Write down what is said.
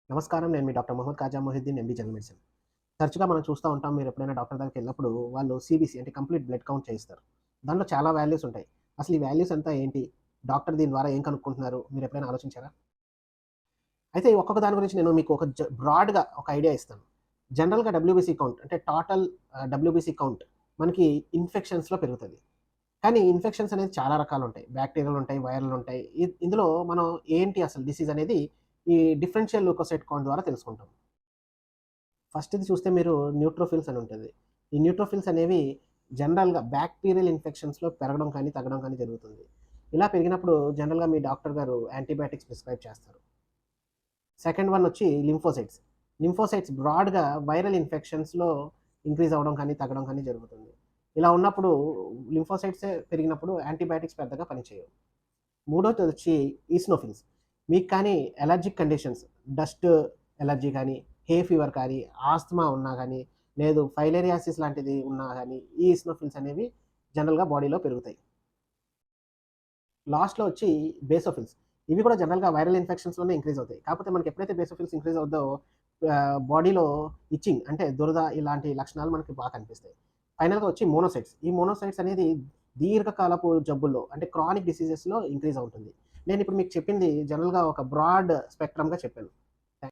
నమస్కారం. నేను మీ doctor Mohammed Khaja Mohiddin, MD general medicine. తరచుగా మనం చూస్తా ఉంటాం. మీరు ఎప్పుడైనా డాక్టర్ దగ్గరికెళ్ళినప్పుడు వాళ్ళు సీబీసీ అంటే కంప్లీట్ బ్లడ్ కౌంట్ చేయిస్తారు. దాంట్లో చాలా వాల్యూస్ ఉంటాయి. అసలు ఈ వాల్యూస్ అంతా ఏంటి? డాక్టర్ దీని ద్వారా ఏం కనుక్కుంటున్నారు? మీరు ఎప్పుడైనా ఆలోచించారా? అయితే ఈ ఒక్కొక్క దాని గురించి నేను మీకు ఒక బ్రాడ్‌గా ఒక ఐడియా ఇస్తాను. జనరల్‌గా డబ్ల్యూబీసీ కౌంట్ అంటే టోటల్ డబ్ల్యూబీసీ కౌంట్ మనకి ఇన్ఫెక్షన్స్‌లో పెరుగుతది. కానీ ఇన్ఫెక్షన్స్ అనేది చాలా రకాలుంటాయి. బ్యాక్టీరియల్ ఉంటాయి, వైరల్ ఉంటాయి. ఇందులో మనం ఏంటి అసలు డిసీజ్ అనేది ఈ డిఫరెన్షియల్ ల్యూకోసైట్ కౌంట్ ద్వారా తెలుసుకుంటాం. ఫస్ట్‌ది చూస్తే మీరు న్యూట్రోఫిల్స్ అని ఉంటది. ఈ న్యూట్రోఫిల్స్ అనేవి జనరల్‌గా బ్యాక్టీరియల్ ఇన్ఫెక్షన్స్‌లో పెరగడం కానీ, తగ్గడం కానీ జరుగుతుంది. ఇలా పెరిగినప్పుడు జనరల్‌గా మీ డాక్టర్ గారు యాంటీబయాటిక్స్ ప్రిస్క్రైబ్ చేస్తారు. సెకండ్ వన్ వచ్చి లింఫోసైట్స్. లింఫోసైట్స్ బ్రాడ్‌గా వైరల్ ఇన్ఫెక్షన్స్‌లో ఇంక్రీజ్ అవ్వడం కానీ, తగ్గడం కానీ జరుగుతుంది. ఇలా ఉన్నప్పుడు లింఫోసైట్సే పెరిగినప్పుడు యాంటీబయాటిక్స్ పెద్దగా పనిచేయవు. మూడోదొచ్చి ఈసినోఫిల్స్. మీకు కానీ అలర్జిక్ కండిషన్స్ డస్ట్ ఎలర్జీ కానీ, హే ఫీవర్ కానీ, ఆస్తమా ఉన్నా గానీ, లేదు ఫైలేరియాసిస్ లాంటిది ఉన్నా గానీ, ఈ ఈసినోఫిల్స్ అనేవి జనరల్‌గా బాడీలో పెరుగుతాయి. లాస్ట్‌లో వచ్చి బేసోఫిల్స్. ఇవి కూడా జనరల్‌గా వైరల్ ఇన్ఫెక్షన్స్‌లోనే ఇంక్రీజ్ అవుతాయి. కాకపోతే మనకి ఎప్పుడైతే బేసోఫిల్స్ ఇంక్రీజ్ అవుద్దో బాడీలో ఇచ్చింగ్ అంటే దురద ఇలాంటి లక్షణాలు మనకి బాగా కనిపిస్తాయి. ఫైనల్‌గా వచ్చి మోనోసైట్స్. ఈ మోనోసైట్స్ అనేది దీర్ఘకాలపు జబ్బుల్లో అంటే క్రానిక్ డిసీజెస్‌లో ఇంక్రీజ్ అవుతుంది. నేనిప్పుడు మీకు చెప్పింది జనరల్‌గా ఒక బ్రాడ్ స్పెక్ట్రమ్‌గా చెప్పాను.